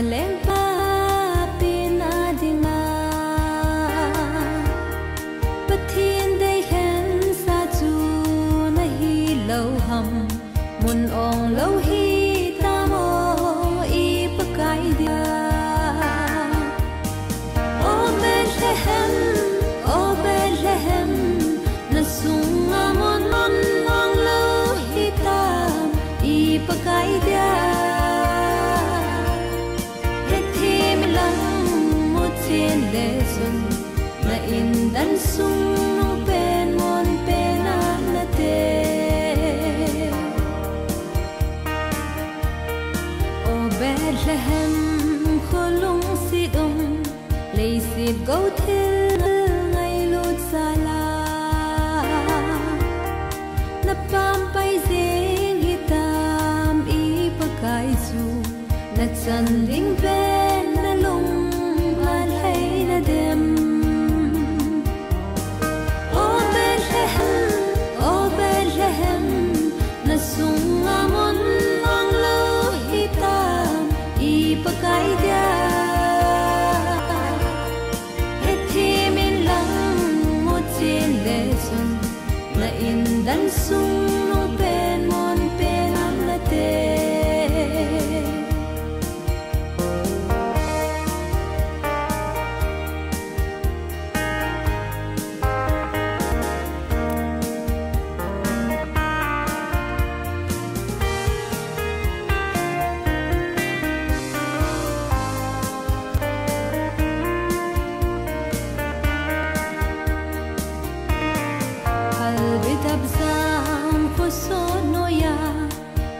leng pa pina dinga pathin dei hen sa chu na hi lo ham mun ong lo hi ta mo I pakai dia o Bethlehem na sunga mon mon ong lo hi ta I pakai dia na indan sung nong pen mon pena na te o Bethlehem khulung si dong lei sip go thil ngai lut sala na pam pai zeng hitam I pakai su na chan ling pen na lung dem O Bethlehem na sunga mon ong lo hitam I pakai dia he min lang mo chin le sun na indan sung no pen mon pen am la te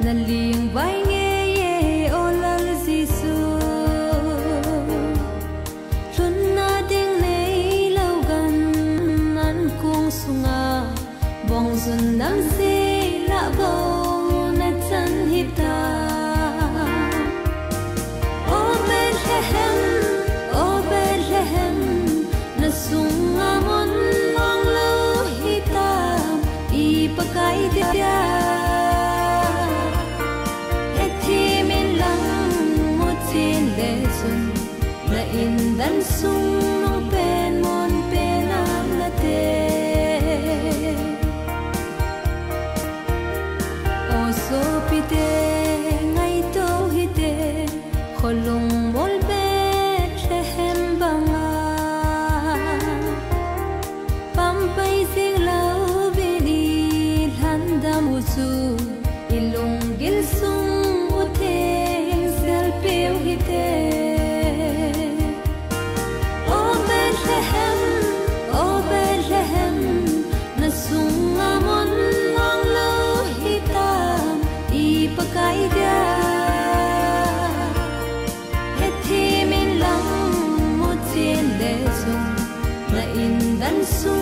na ling vai nghe ye o lal Giêsu thun na ding nei lâu gần nan kung sunga bong sun nam se la bo na chan hita o Bethlehem na sunga mon ong lo hita I pakai dia na indan sung nong pen mon pen am la te o so pite ngai to hi te kholung mol Bethlehem banga pam pai sing lau bini handam usu ilung gil sung u the sel peu hi te sunga mon ong lo hitam I pakai dia he thi min lang mo chin le sung na indan sung